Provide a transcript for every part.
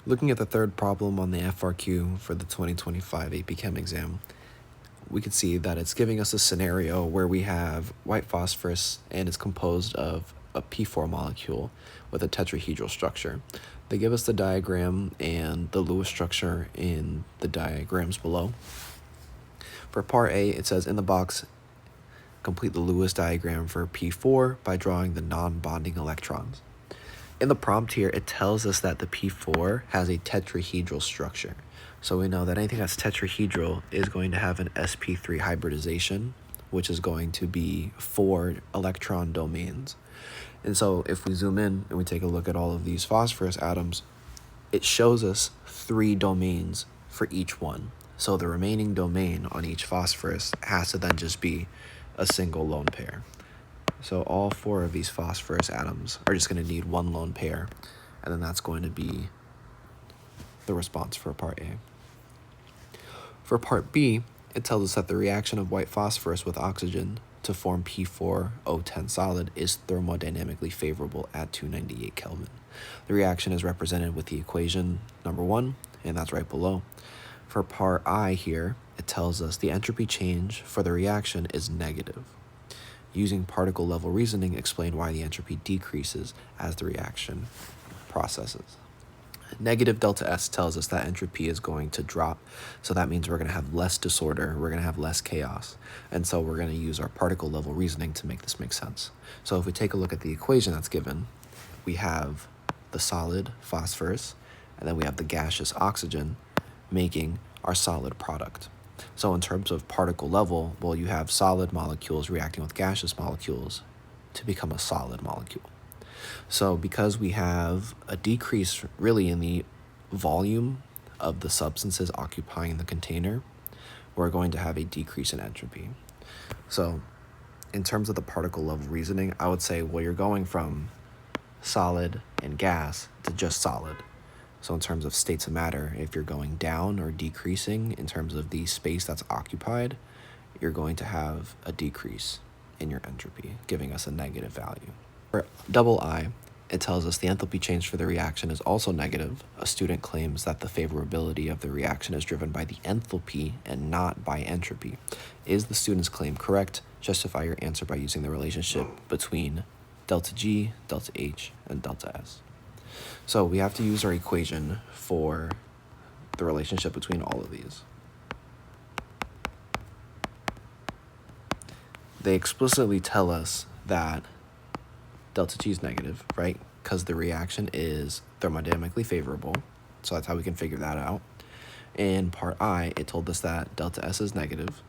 Looking at the third problem on the FRQ for the 2025 AP Chem exam, we could see that it's giving us a scenario where we have white phosphorus and it's composed of a P4 molecule with a tetrahedral structure. They give us the diagram and the Lewis structure in the diagrams below. For part A, it says in the box, complete the Lewis diagram for P4 by drawing the non-bonding electrons. In the prompt here, it tells us that the P4 has a tetrahedral structure. So we know that anything that's tetrahedral is going to have an sp3 hybridization, which is going to be 4 electron domains. And so if we zoom in and we take a look at all of these phosphorus atoms, it shows us 3 domains for each one. So the remaining domain on each phosphorus has to then just be a single lone pair. So all 4 of these phosphorus atoms are just going to need one lone pair, and then that's going to be the response for part A. For part B, it tells us that the reaction of white phosphorus with oxygen to form P4O10 solid is thermodynamically favorable at 298 Kelvin. The reaction is represented with the equation number 1, and that's right below. For part I here, it tells us the entropy change for the reaction is negative. Using particle level reasoning, explain why the entropy decreases as the reaction processes. Negative delta S tells us that entropy is going to drop, so that means we're going to have less disorder, we're going to have less chaos, and so we're going to use our particle level reasoning to make this make sense. So if we take a look at the equation that's given, we have the solid phosphorus, and then we have the gaseous oxygen making our solid product. So in terms of particle level, well, you have solid molecules reacting with gaseous molecules to become a solid molecule. So because we have a decrease really in the volume of the substances occupying the container, we're going to have a decrease in entropy. So in terms of the particle level reasoning, I would say, well, you're going from solid and gas to just solid. So in terms of states of matter, if you're going down or decreasing in terms of the space that's occupied, you're going to have a decrease in your entropy, giving us a negative value. For double I, it tells us the enthalpy change for the reaction is also negative. A student claims that the favorability of the reaction is driven by the enthalpy and not by entropy. Is the student's claim correct? Justify your answer by using the relationship between delta G, delta H, and delta S. So we have to use our equation for the relationship between all of these. They explicitly tell us that delta G is negative, right? Because the reaction is thermodynamically favorable. So that's how we can figure that out. In part I, it told us that delta S is negative.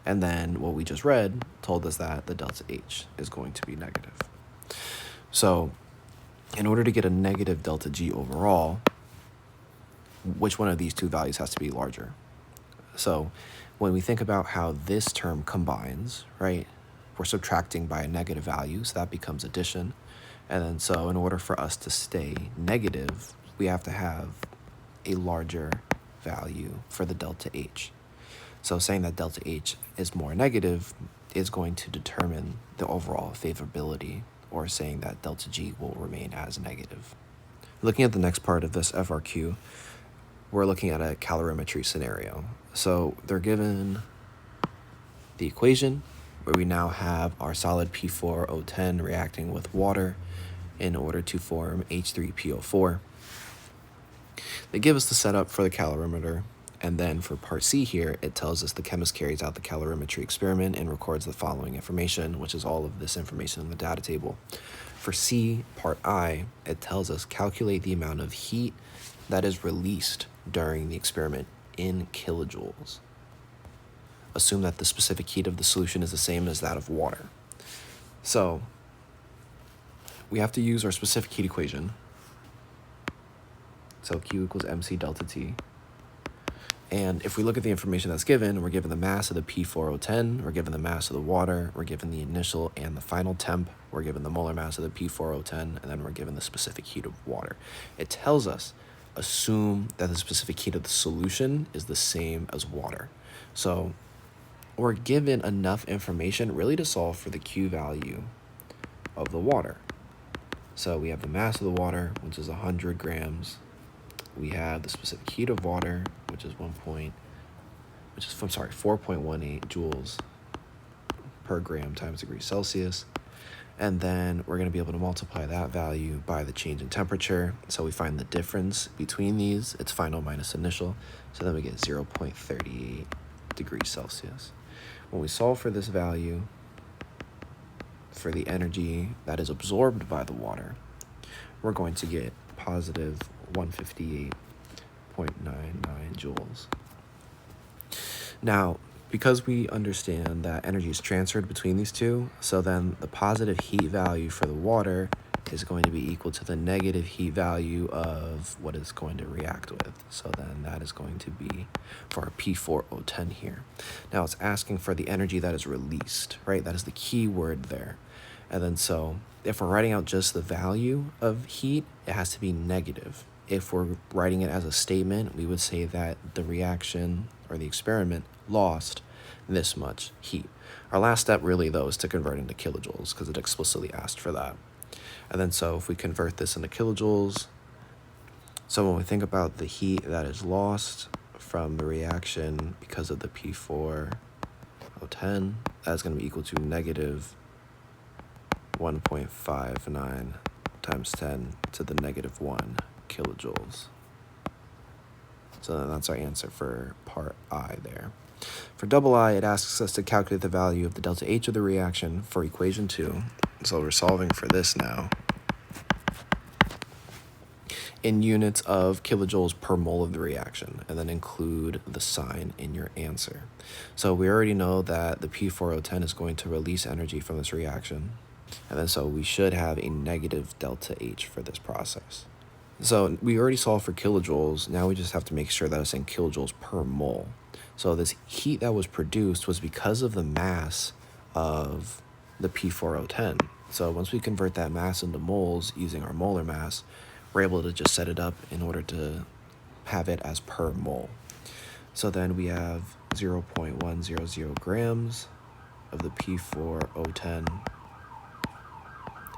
And then what we just read told us that the delta H is going to be negative. So in order to get a negative delta G overall, which one of these two values has to be larger? So when we think about how this term combines, right, we're subtracting by a negative value, so that becomes addition. And then so in order for us to stay negative, we have to have a larger value for the delta H. So saying that delta H is more negative is going to determine the overall favorability, or saying that delta G will remain as negative. Looking at the next part of this FRQ, we're looking at a calorimetry scenario. So they're given the equation where we now have our solid P4O10 reacting with water in order to form H3PO4. They give us the setup for the calorimeter, and then for part C here, it tells us the chemist carries out the calorimetry experiment and records the following information, which is all of this information in the data table. For C, part I, it tells us calculate the amount of heat that is released during the experiment in kilojoules. Assume that the specific heat of the solution is the same as that of water. So we have to use our specific heat equation. So Q equals MC delta T. And if we look at the information that's given, we're given the mass of the P4O10, we're given the mass of the water, we're given the initial and the final temp, we're given the molar mass of the P4O10, and then we're given the specific heat of water. It tells us, assume that the specific heat of the solution is the same as water. So we're given enough information really to solve for the Q value of the water. So we have the mass of the water, which is 100 grams we have the specific heat of water, which is 4.18 joules per gram times degrees Celsius. And then we're going to be able to multiply that value by the change in temperature. So we find the difference between these. It's final minus initial. So then we get 0.38 degrees Celsius. When we solve for this value, for the energy that is absorbed by the water, we're going to get positive 158.99 joules. Now, because we understand that energy is transferred between these two, so then the positive heat value for the water is going to be equal to the negative heat value of what it's going to react with. So then that is going to be for our P4O10 here. Now it's asking for the energy that is released, right? That is the key word there. And then so if we're writing out just the value of heat, it has to be negative. If we're writing it as a statement, we would say that the reaction or the experiment lost this much heat. Our last step really, though, is to convert into kilojoules because it explicitly asked for that. And then so if we convert this into kilojoules, so when we think about the heat that is lost from the reaction because of the P4O10, that's going to be equal to negative 1.59 times 10 to the negative 1 kilojoules. So then that's our answer for part I there. For double I, it asks us to calculate the value of the delta H of the reaction for equation 2. So we're solving for this now in units of kilojoules per mole of the reaction, and then include the sign in your answer. So we already know that the P4O10 is going to release energy from this reaction, and then so we should have a negative delta H for this process. So we already solved for kilojoules. Now we just have to make sure that it's in kilojoules per mole. So this heat that was produced was because of the mass of the P4O10. So once we convert that mass into moles using our molar mass, we're able to just set it up in order to have it as per mole. So then we have 0.100 grams of the P4O10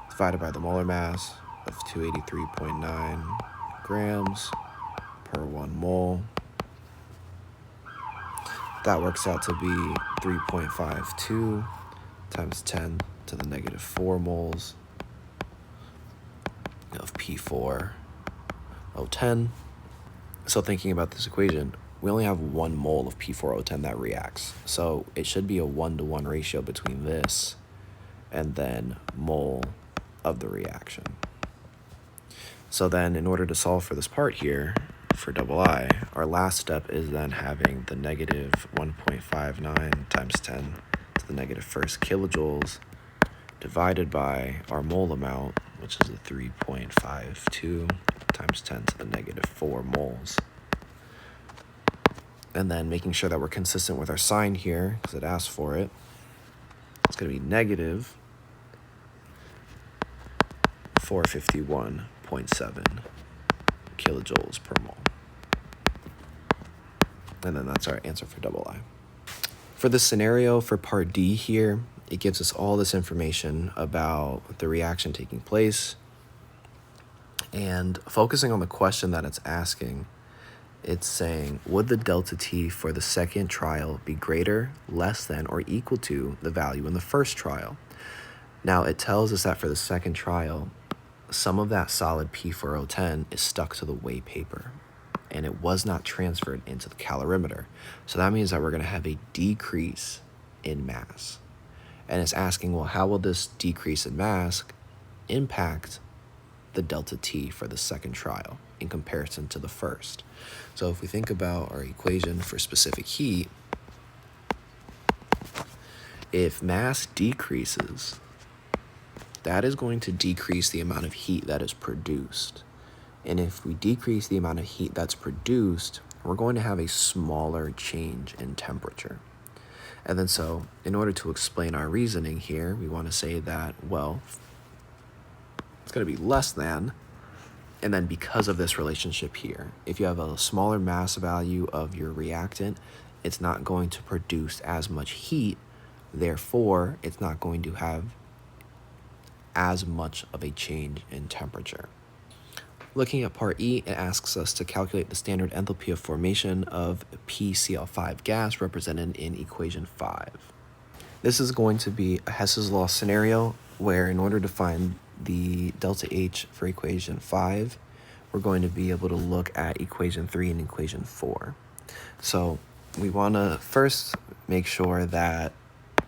divided by the molar mass of 283.9 grams per 1 mole. That works out to be 3.52 times 10 to the negative 4 moles of P4O10. So thinking about this equation, we only have 1 mole of P4O10 that reacts. So it should be a 1-to-1 ratio between this and then mole of the reaction. So then in order to solve for this part here, for double I, our last step is then having the negative 1.59 times 10 to the negative first kilojoules divided by our mole amount, which is the 3.52 times 10 to the negative 4 moles. And then making sure that we're consistent with our sign here, because it asks for it. It's going to be negative 451.7 kilojoules per mole. And then that's our answer for double I. For this scenario for part D here, it gives us all this information about the reaction taking place. And focusing on the question that it's asking, it's saying, would the delta T for the second trial be greater, less than, or equal to the value in the first trial? Now, it tells us that for the second trial, some of that solid P4O10 is stuck to the weigh paper, and it was not transferred into the calorimeter. So that means that we're going to have a decrease in mass. And it's asking, well, how will this decrease in mass impact the delta T for the second trial in comparison to the first? So if we think about our equation for specific heat, if mass decreases, that is going to decrease the amount of heat that is produced. And if we decrease the amount of heat that's produced, we're going to have a smaller change in temperature. And then so, in order to explain our reasoning here, we want to say that, well, it's going to be less than, and then because of this relationship here, if you have a smaller mass value of your reactant, it's not going to produce as much heat, therefore, it's not going to have as much of a change in temperature. Looking at part E, it asks us to calculate the standard enthalpy of formation of PCl5 gas represented in equation 5. This is going to be a Hess's law scenario where in order to find the delta H for equation 5, we're going to be able to look at equation 3 and equation 4. So we want to first make sure that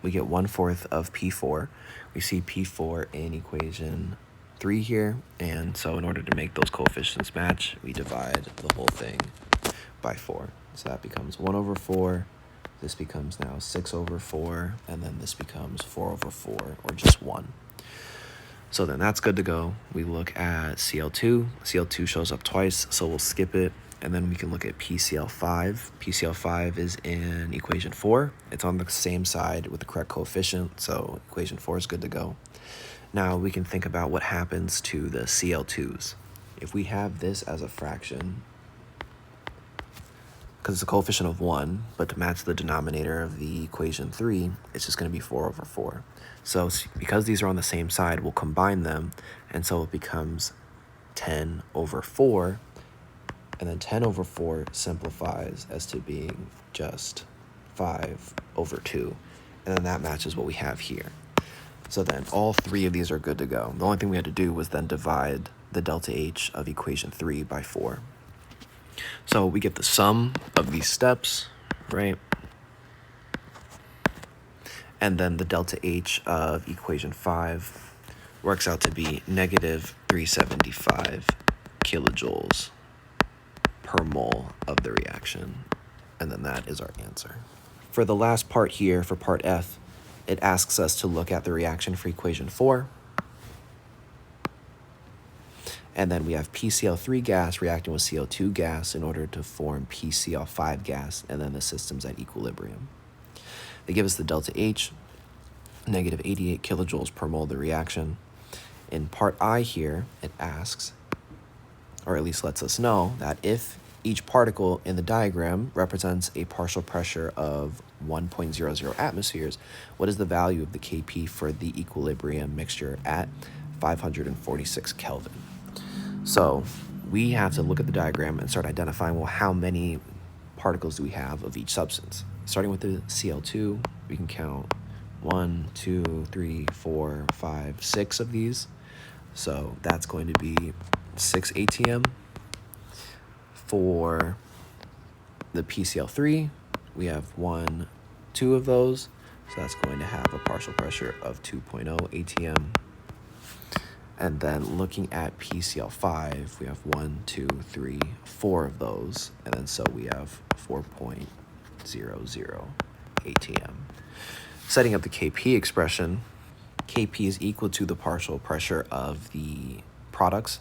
we get 1/4 of P4. We see P4 in equation 3 here, and so in order to make those coefficients match, we divide the whole thing by 4. So that becomes 1/4. This becomes now 6/4, and then this becomes 4/4, or just 1. So then that's good to go. We look at Cl2. Cl2 shows up twice, so we'll skip it. And then we can look at PCl5. PCl5 is in equation 4. It's on the same side with the correct coefficient, so equation 4 is good to go. Now we can think about what happens to the Cl2s. If we have this as a fraction, because it's a coefficient of 1, but to match the denominator of the equation 3, it's just going to be 4/4. So because these are on the same side, we'll combine them, and so it becomes 10/4, and then 10/4 simplifies as to being just 5/2, and then that matches what we have here. So then all 3 of these are good to go. The only thing we had to do was then divide the delta H of equation 3 by 4. So we get the sum of these steps, right? And then the delta H of equation 5 works out to be negative 375 kilojoules per mole of the reaction. And then that is our answer. For the last part here, for part F, it asks us to look at the reaction for equation 4. And then we have PCl3 gas reacting with CO2 gas in order to form PCl5 gas, and then the system's at equilibrium. They give us the delta H, negative 88 kilojoules per mole of the reaction. In part I here, it asks, or at least lets us know, that if each particle in the diagram represents a partial pressure of 1.00 atmospheres, what is the value of the Kp for the equilibrium mixture at 546 Kelvin? So we have to look at the diagram and start identifying, well, how many particles do we have of each substance? Starting with the Cl2, we can count 1, 2, 3, 4, 5, 6 of these. So that's going to be 6 ATM. For the PCl3, we have 1, 2 of those. So that's going to have a partial pressure of 2.0 ATM. And then looking at PCl5, we have 1, 2, 3, 4 of those. And then so we have 4.00 ATM. Setting up the Kp expression, Kp is equal to the partial pressure of the products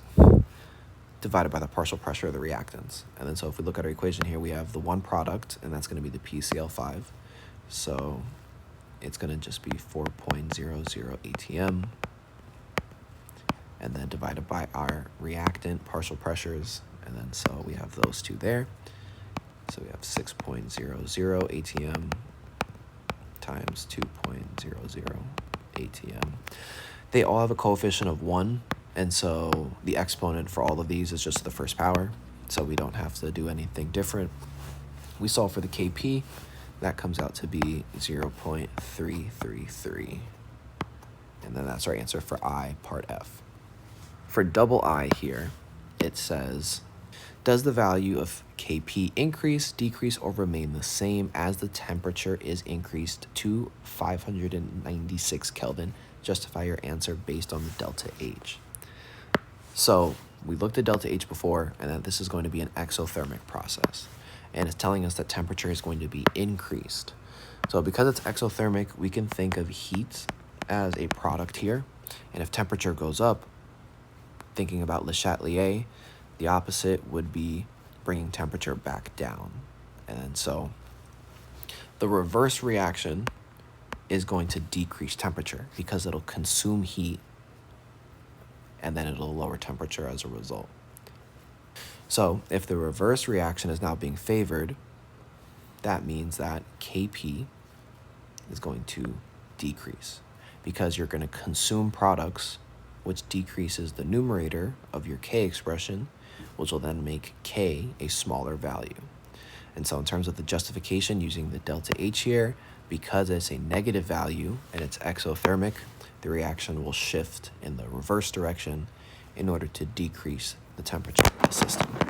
divided by the partial pressure of the reactants. And then so if we look at our equation here, we have the one product, and that's going to be the PCl5. So it's going to just be 4.00 ATM. And then divided by our reactant partial pressures. And then so we have those two there. So we have 6.00 ATM times 2.00 ATM. They all have a coefficient of 1. And so the exponent for all of these is just the first power. So we don't have to do anything different. We solve for the Kp. That comes out to be 0.333. And then that's our answer for I, part F. For double I here, it says, does the value of Kp increase, decrease, or remain the same as the temperature is increased to 596 Kelvin? Justify your answer based on the delta H. So we looked at delta H before, and that this is going to be an exothermic process. And it's telling us that temperature is going to be increased. So because it's exothermic, we can think of heat as a product here. And if temperature goes up, thinking about Le Chatelier, the opposite would be bringing temperature back down. And then so the reverse reaction is going to decrease temperature because it'll consume heat and then it'll lower temperature as a result. So if the reverse reaction is now being favored, that means that Kp is going to decrease because you're going to consume products, which decreases the numerator of your K expression, which will then make K a smaller value. And so in terms of the justification using the delta H here, because it's a negative value and it's exothermic, the reaction will shift in the reverse direction in order to decrease the temperature of the system.